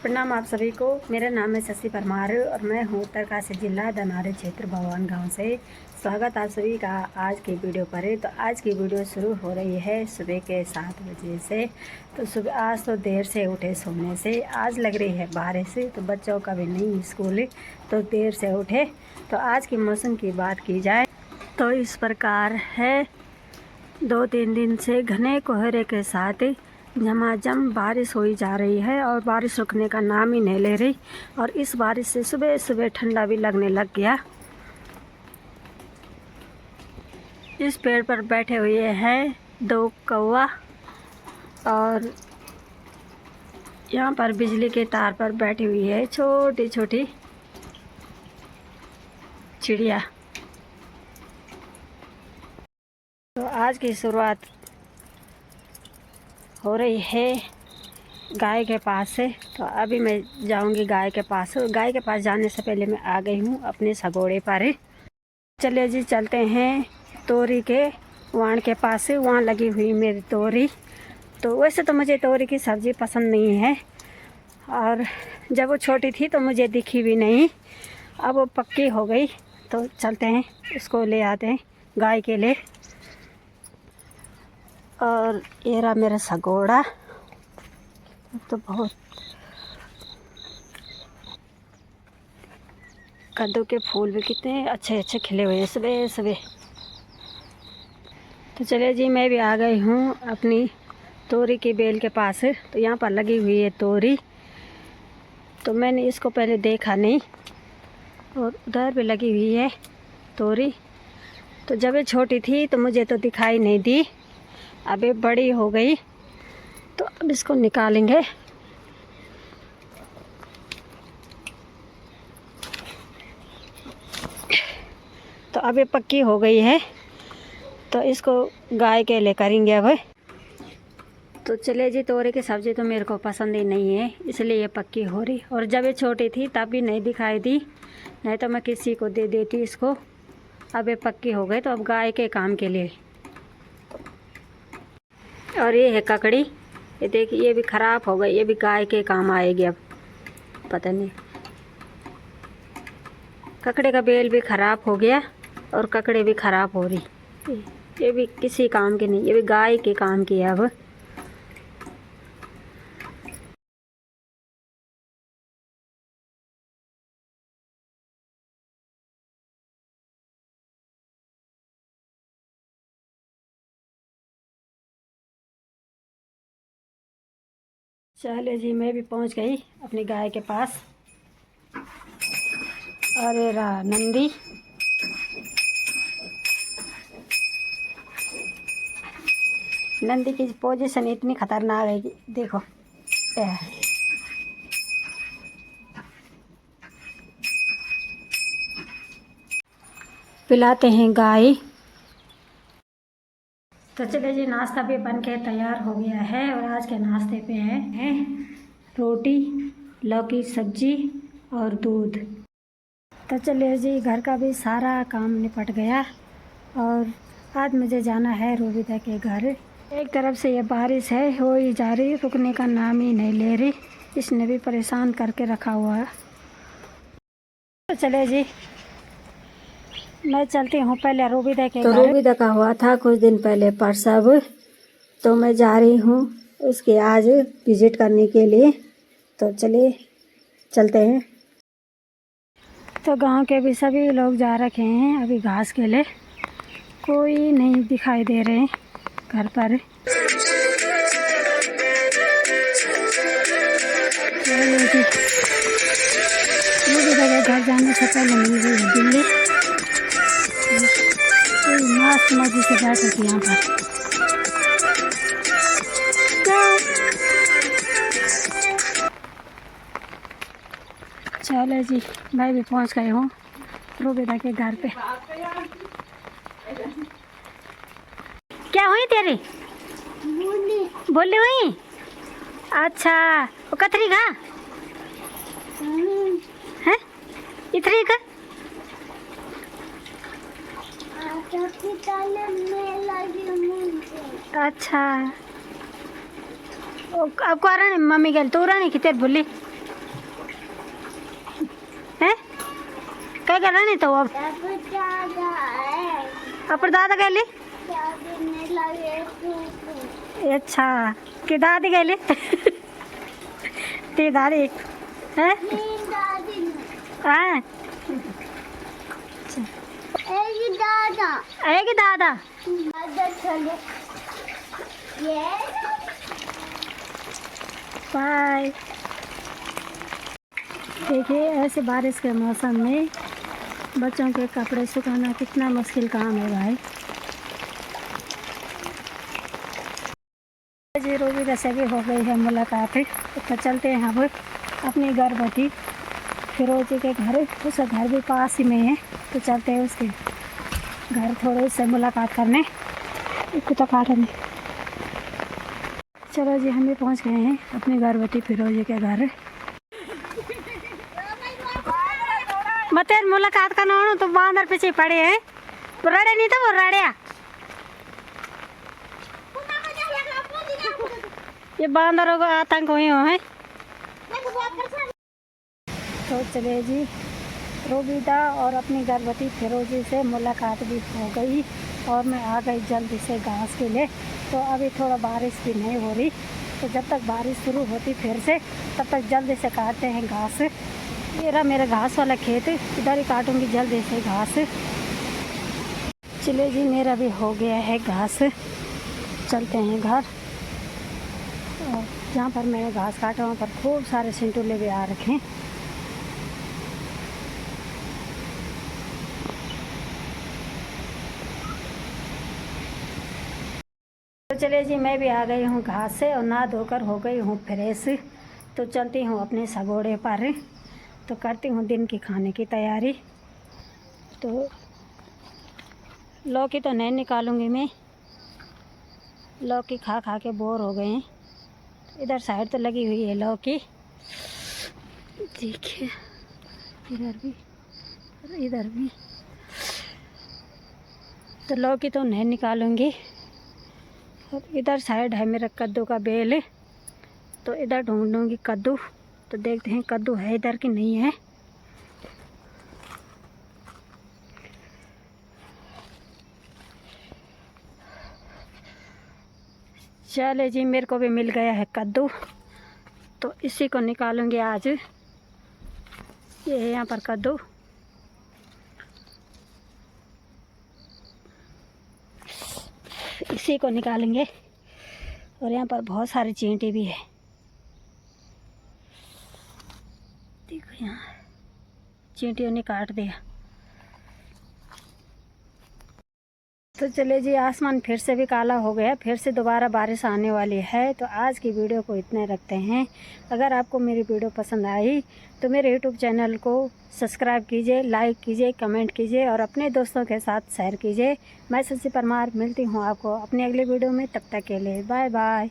प्रणाम आप सभी को। मेरा नाम है शशि परमार और मैं हूँ उत्तरकाशी जिला धनारे क्षेत्र भगवान गांव से। स्वागत आप सभी का आज की वीडियो पर। तो आज की वीडियो शुरू हो रही है सुबह के 7 बजे से। तो सुबह आज तो देर से उठे सोने से, आज लग रही है बारिश, तो बच्चों का भी नहीं स्कूल तो देर से उठे। तो आज की मौसम की बात की जाए तो इस प्रकार है, 2-3 दिन से घने कोहरे के साथ झमाझम बारिश हुई जा रही है और बारिश रुकने का नाम ही नहीं ले रही। और इस बारिश से सुबह सुबह ठंडा भी लगने लग गया। इस पेड़ पर बैठे हुए हैं 2 कौवा और यहाँ पर बिजली के तार पर बैठी हुई है छोटी छोटी चिड़िया। तो आज की शुरुआत हो रही है गाय के पास से। तो अभी मैं जाऊंगी गाय के पास। गाय के पास जाने से पहले मैं आ गई हूँ अपने सगोड़े पर। चलिए जी चलते हैं तोरी के वाण के पास से। वहाँ लगी हुई मेरी तोरी। तो वैसे तो मुझे तोरी की सब्ज़ी पसंद नहीं है और जब वो छोटी थी तो मुझे दिखी भी नहीं। अब वो पक्की हो गई तो चलते हैं उसको ले आते हैं गाय के लिए। और ये रहा मेरा सगोड़ा। तो बहुत कद्दू के फूल भी कितने अच्छे अच्छे खिले हुए हैं सुबह सुबह। तो चलिए जी मैं भी आ गई हूँ अपनी तोरी की बेल के पास। तो यहाँ पर लगी हुई है तोरी। तो मैंने इसको पहले देखा नहीं और उधर भी लगी हुई है तोरी। तो जब ये छोटी थी तो मुझे तो दिखाई नहीं दी। अब ये बड़ी हो गई तो अब इसको निकालेंगे। तो अब ये पक्की हो गई है तो इसको गाय के लिए करेंगे अब। तो चले जी तोरी की सब्ज़ी तो मेरे को पसंद ही नहीं है, इसलिए ये पक्की हो रही। और जब ये छोटी थी तब भी नहीं दिखाई दी, नहीं तो मैं किसी को दे देती इसको। अब ये पक्की हो गई तो अब गाय के काम के लिए। और ये है ककड़ी, ये देखिए ये भी ख़राब हो गई, ये भी गाय के काम आएगी अब। पता नहीं, ककड़े का बेल भी ख़राब हो गया और ककड़े भी ख़राब हो रही। ये भी किसी काम की नहीं, ये भी गाय के काम की है अब। चले जी मैं भी पहुंच गई अपनी गाय के पास। अरे रहा नंदी, नंदी की पोजीशन इतनी खतरनाक है कि देखो। पिलाते हैं गाय। तो चलिए जी नाश्ता भी बन के तैयार हो गया है और आज के नाश्ते पे है रोटी, लौकी सब्जी और दूध। तो चलिए जी घर का भी सारा काम निपट गया और आज मुझे जाना है रूबिता के घर। एक तरफ से ये बारिश है हो ही जा रही, रुकने का नाम ही नहीं ले रही। इसने भी परेशान करके रखा हुआ है। तो चलिए जी मैं चलती हूँ पहले रूबिता के घर। तो रूबिता का हुआ था कुछ दिन पहले प्रसव, तो मैं जा रही हूँ उसके आज विजिट करने के लिए। तो चलिए चलते हैं। तो गांव के भी सभी लोग जा रखे हैं अभी घास के लिए, कोई नहीं दिखाई दे रहे घर पर। रूबिता के घर जाने से पहले मिल गई है दिल्ली। मस्त मजे से बैठे थे यहाँ पर। चलो जी मैं भी पहुँच गई हूँ रूबिता के घर पे। क्या हुई तेरी बोली हुई? अच्छा वो कतरी का है इतनी का। अच्छा अब को रहा मम्मी गल तू रहा कितने बोली ते गला नहीं तो अब अपर दादा गली अच्छा कि दादी गली ती दादी है हाँ आएगी दादा बाय। देखिए ऐसे बारिश के मौसम में बच्चों के कपड़े सुखाना कितना मुश्किल काम है भाई। जी रोबी से भी हो गई है मुलाकात, तो चलते हैं अब अपनी गर्भवती फिरोजी के घर। उसका घर भी पास ही में है, तो चलते हैं उसके घर थोड़े से मुलाकात करने। कुत्ता काटने चलो जी, हम भी पहुंच गए हैं अपनी गर्भवती फिरोजी के घर। मत मुलाकात करना हो तो बांदर पीछे पड़े हैं, रड़े नहीं तो वो रड़िया ये बांदरों का आतंक हुई हो है। तो चले जी, रोबीदा और अपनी गर्भवती फिरोजी से मुलाकात भी हो गई और मैं आ गई जल्दी से घास के लिए। तो अभी थोड़ा बारिश भी नहीं हो रही, तो जब तक बारिश शुरू होती फिर से तब तक जल्दी से काटते हैं घास। ये रहा मेरा घास वाला खेत, इधर ही काटूंगी जल्दी से घास। चले जी, मेरा भी हो गया है घास। चलते हैं घर। और जहाँ पर मैंने घास काटा वहाँ पर खूब सारे सिंटूले भी आ रखे हैं। तो चलिए जी, मैं भी आ गई हूँ घास से और नहा धोकर हो गई हूँ फ्रेश। तो चलती हूँ अपने सगोड़े पर, तो करती हूँ दिन की खाने की तैयारी। तो लौकी तो नहीं निकालूंगी मैं, लौकी खा खा के बोर हो गए हैं। इधर साइड तो लगी हुई है लौकी, देखिए इधर भी और इधर भी। तो लौकी तो नहीं निकालूंगी। और इधर साइड है मेरा कद्दू का बेल, तो इधर ढूंढूंगी कद्दू। तो देखते हैं कद्दू है इधर कि नहीं है। चले जी, मेरे को भी मिल गया है कद्दू, तो इसी को निकालूंगी आज। ये है यहाँ पर कद्दू, इसी को निकालेंगे। और यहाँ पर बहुत सारी चींटी भी है, देखो यहाँ चींटियों ने काट दिया। तो चले जी, आसमान फिर से भी काला हो गया, फिर से दोबारा बारिश आने वाली है। तो आज की वीडियो को इतने रखते हैं। अगर आपको मेरी वीडियो पसंद आई तो मेरे यूट्यूब चैनल को सब्सक्राइब कीजिए, लाइक कीजिए, कमेंट कीजिए और अपने दोस्तों के साथ शेयर कीजिए। मैं शशि परमार मिलती हूँ आपको अपनी अगली वीडियो में, तब तक के लिए बाय बाय।